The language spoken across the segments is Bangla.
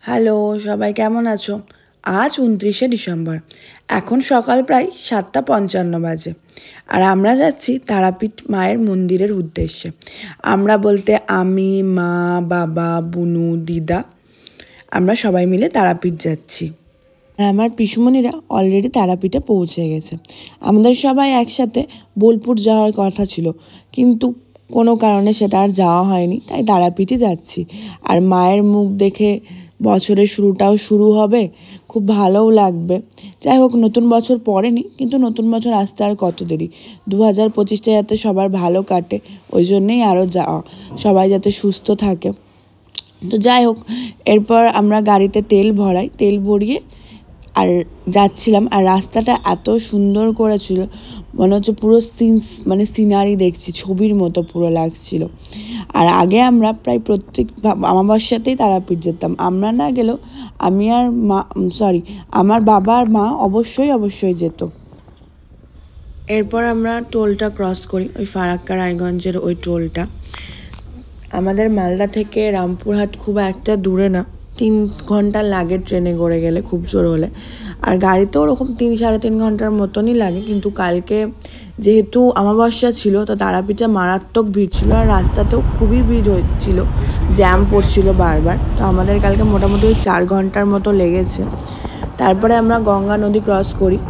হ্যালো, সবাই কেমন আছো? আজ ২৯শে ডিসেম্বর। এখন সকাল প্রায় ৭:৫৫ বাজে। আর আমরা যাচ্ছি তারাপীঠ মায়ের মন্দিরের উদ্দেশ্যে। আমরা বলতে আমি, মা, বাবা, বুনু, দিদা, আমরা সবাই মিলে তারাপীঠ যাচ্ছি। আর আমার পিসুমণিরা অলরেডি তারাপীঠে পৌঁছে গেছে। আমাদের সবাই একসাথে বোলপুর যাওয়ার কথা ছিল, কিন্তু কোনো কারণে সেটা আর যাওয়া হয়নি, তাই তারাপীঠে যাচ্ছি। আর মায়ের মুখ দেখে বছরের শুরুটাও শুরু হবে, খুব ভালোও লাগবে। যাই হোক, নতুন বছর পড়েনি, কিন্তু নতুন বছর আসতে আর কত দেরি। 2025টা যাতে সবার ভালো কাটে, ওই জন্যেই আরও যাওয়া, সবাই যাতে সুস্থ থাকে। তো যাই হোক, এরপর আমরা গাড়িতে তেল ভরাই, তেল ভরিয়ে আর যাচ্ছিলাম। আর রাস্তাটা এত সুন্দর করেছিল, মনে হচ্ছে পুরো সিনারি দেখছি, ছবির মতো পুরো লাগছিল। আর আগে আমরা প্রায় প্রত্যেক অমাবস্যাতেই তারাপীঠ যেতাম। আমরা না গেলেও আমার বাবা আর মা অবশ্যই যেত। এরপর আমরা টোলটা ক্রস করি, ওই ফারাক্কা রায়গঞ্জের ওই টোলটা। আমাদের মালদা থেকে রামপুরহাট খুব একটা দূরে না, 3 ঘন্টা লাগে ট্রেনে করে গেলে খুব জোর হলে। আর গাড়িতেও ওরকম 3-3.5 ঘন্টার মতনই লাগে। কিন্তু কালকে যেহেতু অমাবস্যা ছিল, তো তারাপীঠে মারাত্মক ভিড় ছিল, আর রাস্তাতেও খুবই ভিড় হচ্ছিল, জ্যাম পড়ছিল বারবার। তো আমাদের কালকে মোটামুটি 4 ঘন্টার মতো লেগেছে। তারপরে আমরা গঙ্গা নদী ক্রস করি।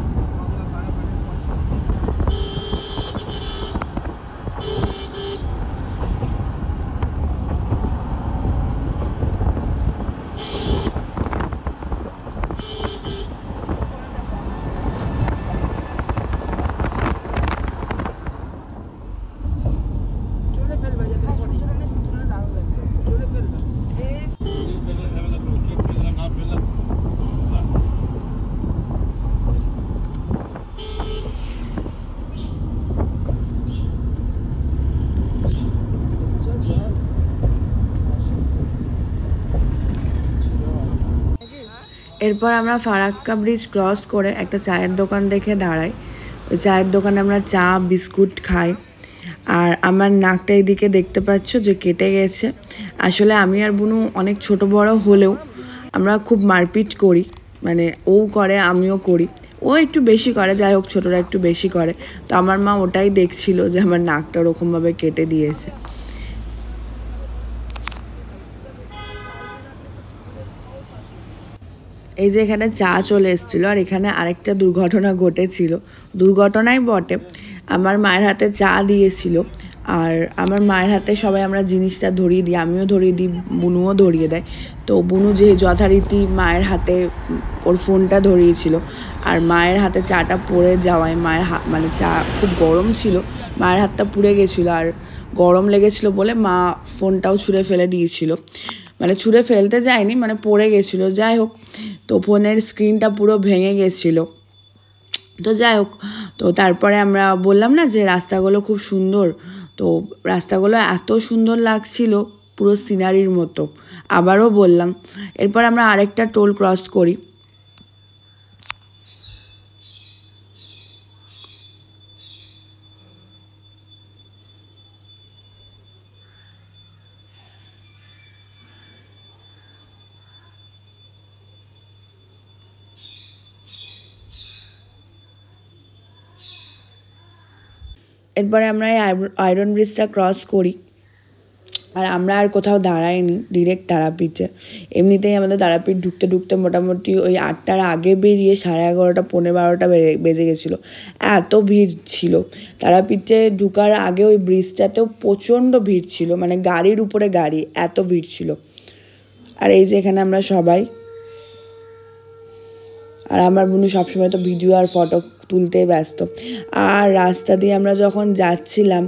এরপর আমরা ফারাক্কা ব্রিজ ক্রস করে একটা চায়ের দোকান দেখে দাঁড়াই। ওই চায়ের দোকানে আমরা চা বিস্কুট খাই। আর আমার নাকটা এদিকে দেখতে পাচ্ছ যে কেটে গেছে। আসলে আমি আর বুনু অনেক ছোট বড় হলেও আমরা খুব মারপিট করি, মানে ও করে আমিও করি। ও একটু বেশি করে, যাই হোক ছোটরা একটু বেশি করে। তো আমার মা ওটাই দেখছিল যে আমার নাকটা ওরকমভাবে কেটে দিয়েছে। এই যে এখানে চা চলে এসেছিলো, আর এখানে আরেকটা দুর্ঘটনা ঘটেছিল। দুর্ঘটনাই বটে, আমার মায়ের হাতে চা দিয়েছিল। আর আমার মায়ের হাতে সবাই আমরা জিনিসটা ধরিয়ে দিই, আমিও ধরিয়ে দিই, বুনুও ধরিয়ে দেয়। তো বুনু যে যথারীতি মায়ের হাতে ওর ফোনটা ধরিয়েছিল, আর মায়ের হাতে চাটা পড়ে যাওয়ায় মায়ের মানে চা খুব গরম ছিল, মায়ের হাতটা পুড়ে গেছিলো। আর গরম লেগেছিলো বলে মা ফোনটাও ছুঁড়ে ফেলে দিয়েছিল। মানে ছুঁড়ে ফেলতে যায়নি, মানে পড়ে গেছিলো। যাই হোক, তো ফোনের স্ক্রিনটা পুরো ভেঙে গেছিলো। তো যাই হোক, তো তারপরে আমরা বললাম না যে রাস্তাগুলো খুব সুন্দর। তো রাস্তাগুলো এত সুন্দর লাগছিল, পুরো সিনারির মতো। আবারও বললাম। এরপর আমরা আরেকটা টোল ক্রস করি। এরপরে আমরা এই আয়রন ব্রিজটা ক্রস করি। আর আমরা আর কোথাও দাঁড়াইনি, ডিরেক্ট তারাপীঠে। এমনিতেই আমাদের তারাপীঠ ঢুকতে ঢুকতে মোটামুটি ওই 8টার আগে বেরিয়ে 11:30 12:30 বেজে গেছিলো, এত ভিড় ছিল। তারাপীঠে ঢুকার আগে ওই ব্রিজটাতেও প্রচণ্ড ভিড় ছিল, মানে গাড়ির উপরে গাড়ি, এত ভিড় ছিল। আর এই যে এখানে আমরা সবাই, আর আমার বোনু সবসময় তো ভিডিও আর ফটো তুলতেই ব্যস্ত। আর রাস্তা দিয়ে আমরা যখন যাচ্ছিলাম,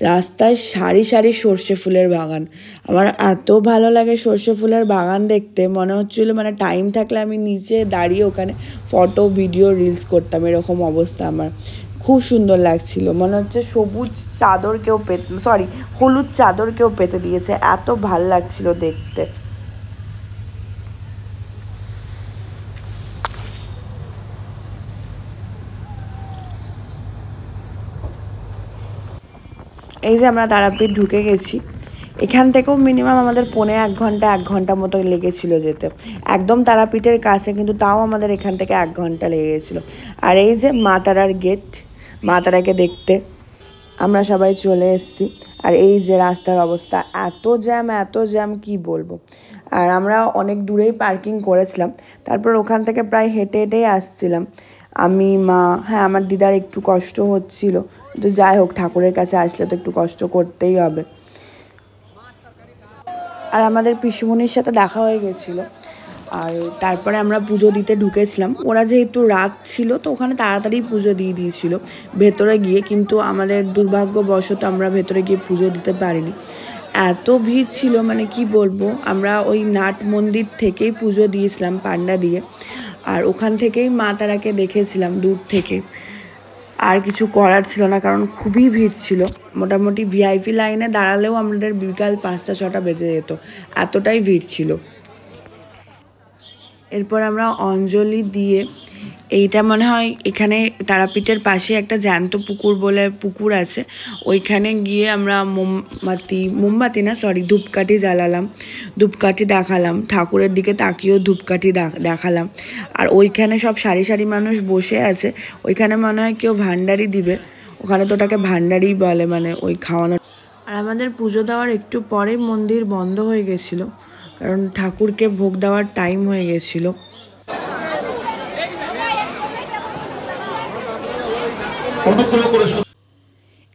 রাস্তায় সারি সারি সর্ষে ফুলের বাগান। আমার এত ভালো লাগে সর্ষে ফুলের বাগান দেখতে, মনে হচ্ছিলো মানে টাইম থাকলে আমি নিচে দাঁড়িয়ে ওখানে ফটো ভিডিও রিলস করতাম, এরকম অবস্থা আমার। খুব সুন্দর লাগছিল, মনে হচ্ছে সবুজ চাদর কেউ হলুদ চাদর কেউ পেতে দিয়েছে, এত ভাল লাগছিল দেখতে। এই যে আমরা তারাপীঠ ঢুকে গেছি। এখান থেকেও মিনিমাম আমাদের 1.5 ঘন্টা মতো লেগেছিলো যেতে, একদম তারাপীঠের কাছে, কিন্তু তাও আমাদের এখান থেকে 1 ঘন্টা লেগে গেছিলো। আর এই যে মা তারার গেট, মা তারাকে দেখতে আমরা সবাই চলে এসেছি। আর এই যে রাস্তার অবস্থা, এত জ্যাম কি বলবো। আর আমরা অনেক দূরেই পার্কিং করেছিলাম, তারপর ওখান থেকে প্রায় হেঁটে হেঁটেই আসছিলাম আমি, মা, হ্যাঁ আমার দিদার একটু কষ্ট হচ্ছিল, তো যাই হোক ঠাকুরের কাছে আসলে তো একটু কষ্ট করতেই হবে। আর আমাদের পিসিমণির সাথে দেখা হয়ে গেছিলো। আর তারপরে আমরা পুজো দিতে ঢুকেছিলাম, ওরা যেহেতু রাত ছিল তো ওখানে তাড়াতাড়ি পুজো দিয়ে দিয়েছিল ভেতরে গিয়ে, কিন্তু আমাদের দুর্ভাগ্যবশত আমরা ভেতরে গিয়ে পুজো দিতে পারিনি, এত ভিড় ছিল মানে কি বলবো। আমরা ওই নাট মন্দির থেকেই পুজো দিয়েছিলাম পান্ডা দিয়ে, আর ওখান থেকেই মা তারাকে দেখেছিলাম দূর থেকে। আর কিছু করার ছিল না, কারণ খুবই ভিড় ছিল, মোটামুটি ভিআইপি লাইনে দাঁড়ালেও আমাদের বিকাল 5টা 6টা বেজে যেত, এতটাই ভিড় ছিল। এরপর আমরা অঞ্জলি দিয়ে, এইটা মনে হয় এখানে তারাপীঠের পাশে একটা জ্যান্ত পুকুর বলে পুকুর আছে, ওইখানে গিয়ে আমরা মোমবাতি না সরি ধূপকাঠি জ্বালালাম, ধূপকাঠি দেখালাম, ঠাকুরের দিকে তাকিয়েও ধূপকাঠি দেখালাম। আর ওইখানে সব সারি সারি মানুষ বসে আছে, ওইখানে মনে হয় কেউ ভান্ডারি দিবে, ওখানে তো ওটাকে ভান্ডারি বলে, মানে ওই খাওয়ানো। আর আমাদের পুজো দেওয়ার একটু পরেই মন্দির বন্ধ হয়ে গেছিলো, কারণ ঠাকুরকে ভোগ দেওয়ার টাইম হয়ে গেছিলো।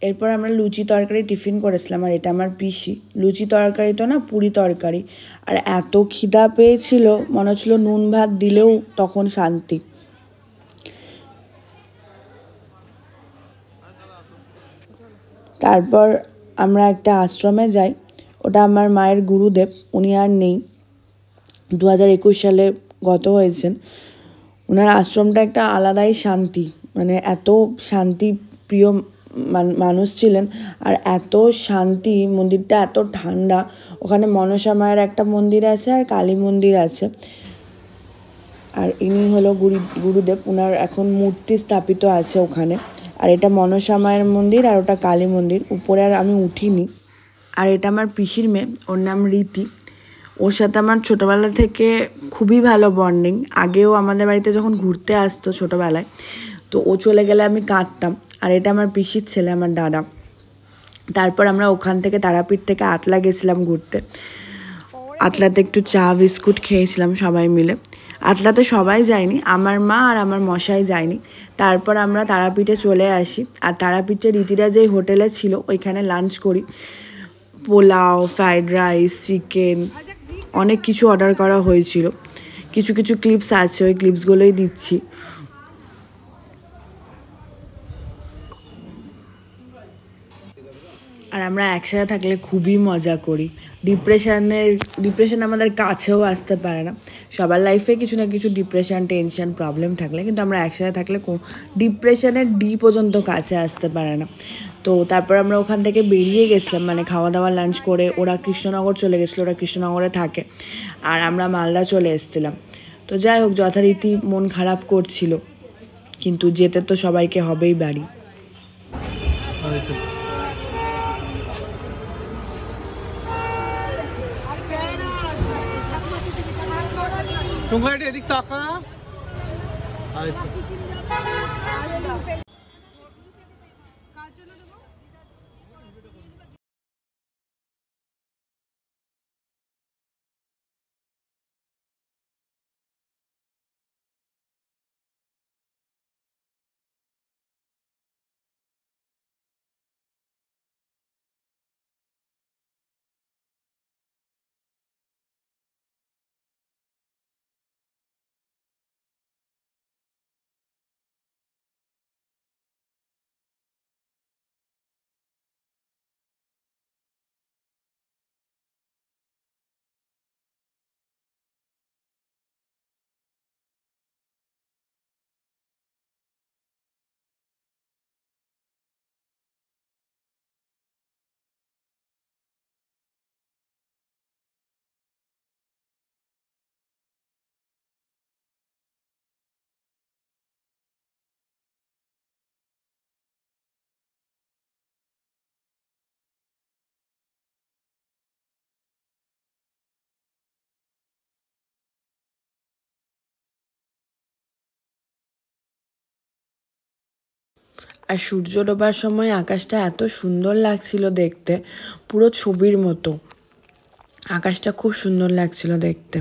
এরপর আমরা লুচি তরকারি টিফিন করেছিলাম, আর এটা আমার পিসি, লুচি তরকারি তো না পুরি তরকারি, আর এত খিদা পেয়েছিল মনে হচ্ছিল নুন ভাত দিলেও তখন শান্তি। তারপর আমরা একটা আশ্রমে যাই, ওটা আমার মায়ের গুরুদেব, উনি আর নেই, 2021 সালে গত হয়েছেন। ওনার আশ্রমটা একটা আলাদাই শান্তি, মানে এত শান্তি প্রিয় মানুষ ছিলেন, আর এত শান্তি, মন্দিরটা এত ঠান্ডা, ওখানে মনসা মায়ের একটা মন্দির আছে আর কালী মন্দির আছে। আর ইনি হলো গুরুদেব, ওনার এখন মূর্তি স্থাপিত আছে ওখানে। আর এটা মনসা মায়ের মন্দির আর ওটা কালী মন্দির, উপরে আর আমি উঠিনি। আর এটা আমার পিসির মেয়ে, ওর নাম রীতি, ওর সাথে আমার ছোটোবেলা থেকে খুবই ভালো বন্ডিং। আগেও আমাদের বাড়িতে যখন ঘুরতে আসতো ছোটোবেলায়, তো ও চলে গেলে আমি কাঁদতাম। আর এটা আমার পিসির ছেলে, আমার দাদা। তারপর আমরা ওখান থেকে তারাপীঠ থেকে আতলা গেছিলাম ঘুরতে, আতলাতে একটু চা বিস্কুট খেয়েছিলাম সবাই মিলে। আতলাতে সবাই যায়নি, আমার মা আর আমার মশাই যায়নি। তারপর আমরা তারাপীঠে চলে আসি, আর তারাপীঠে রীতিরা যেই হোটেলে ছিল ওইখানে লাঞ্চ করি, পোলাও, ফ্রাইড রাইস, চিকেন, অনেক কিছু অর্ডার করা হয়েছিল। কিছু কিছু ক্লিপস আছে, ওই ক্লিপসগুলোই দিচ্ছি। আর আমরা একসাথে থাকলে খুবই মজা করি, ডিপ্রেশন আমাদের কাছেও আসতে পারে না। সবার লাইফে কিছু না কিছু ডিপ্রেশন, টেনশন, প্রবলেম থাকলে, কিন্তু আমরা একসাথে থাকলে ডিপ্রেশনের পর্যন্ত কাছে আসতে পারে না। তো তারপর আমরা ওখান থেকে বেরিয়ে গেছিলাম, মানে খাওয়া দাওয়া লাঞ্চ করে ওরা কৃষ্ণনগর চলে গেছিলো, ওরা কৃষ্ণনগরে থাকে, আর আমরা মালদা চলে এসেছিলাম। তো যাই হোক যথারীতি মন খারাপ করছিল, কিন্তু যেতে তো সবাইকে হবেই বাড়ি। তোমরা এদিক তাকা। আর সূর্য ডোবার সময় আকাশটা এত সুন্দর লাগছিল দেখতে, পুরো ছবির মতো। আকাশটা খুব সুন্দর লাগছিল দেখতে।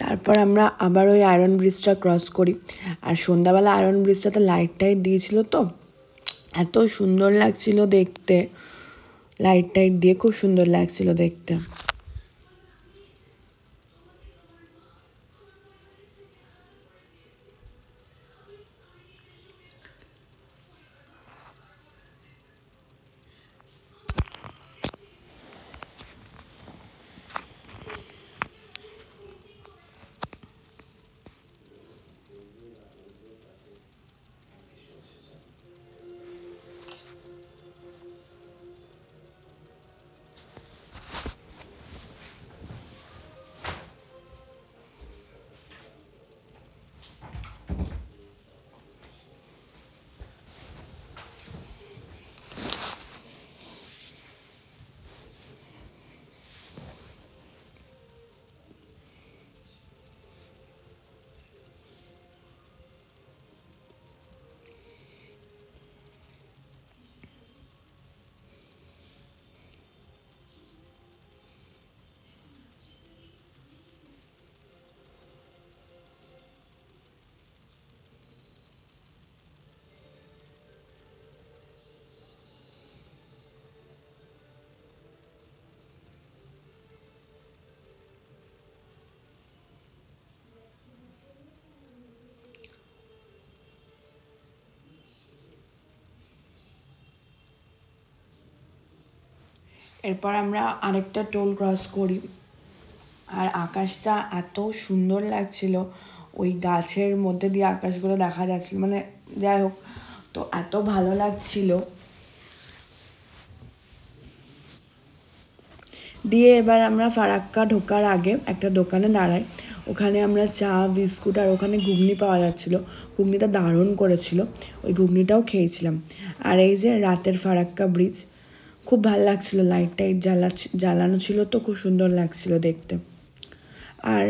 তারপর আমরা আবার ওই আয়রন ব্রিজটা ক্রস করি। আর সন্ধ্যাবেলা আয়রন ব্রিজটাতে লাইট টাইট দিয়েছিল, তো এত সুন্দর লাগছিল দেখতে। লাইট টাইট দিয়ে খুব সুন্দর লাগছিল দেখতে। এরপর আমরা আরেকটা টোল ক্রস করি। আর আকাশটা এত সুন্দর লাগছিল, ওই গাছের মধ্যে দিয়ে আকাশগুলো দেখা যাচ্ছিল, মানে যাই হোক, তো এত ভালো লাগছিল। দিয়ে এবার আমরা ফারাক্কা ঢোকার আগে একটা দোকানে দাঁড়াই। ওখানে আমরা চা, বিস্কুট আর ওখানে ঘুগনি পাওয়া যাচ্ছিল। ঘুগনিটা দারুণ করেছিল, ওই ঘুগনিটাও খেয়েছিলাম। আর এই যে রাতের ফারাক্কা ব্রিজ, খুব ভালো লাগছিল, লাইট টাইট জ্বালানো ছিল, তো খুব সুন্দর লাগছিল দেখতে। আর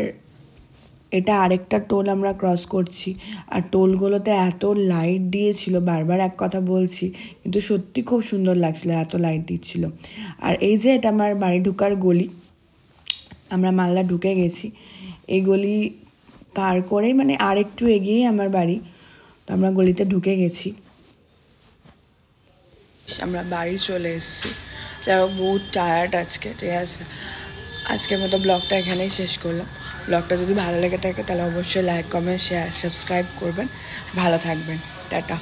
এটা আরেকটা টোল আমরা ক্রস করছি। আর টোলগুলোতে এত লাইট দিয়েছিল, বারবার এক কথা বলছি, কিন্তু সত্যি খুব সুন্দর লাগছিল, এত লাইট দিচ্ছিল। আর এই যে এটা আমার বাড়ি ঢোকার গলি, আমরা মালদা ঢুকে গেছি। এই গলি পার করেই, মানে আর একটু এগিয়েই আমার বাড়ি, তো আমরা গলিতে ঢুকে গেছি। আমরা বাড়ি চলে এসেছি। যাই হোক, বহুত টায়ার্ড আজকে, ঠিক আছে। আজকের মতো ব্লগটা এখানেই শেষ করলাম। ব্লগটা যদি ভালো লেগে থাকে তাহলে অবশ্যই লাইক, কমেন্ট, শেয়ার, সাবস্ক্রাইব করবেন। ভালো থাকবেন, টাটা।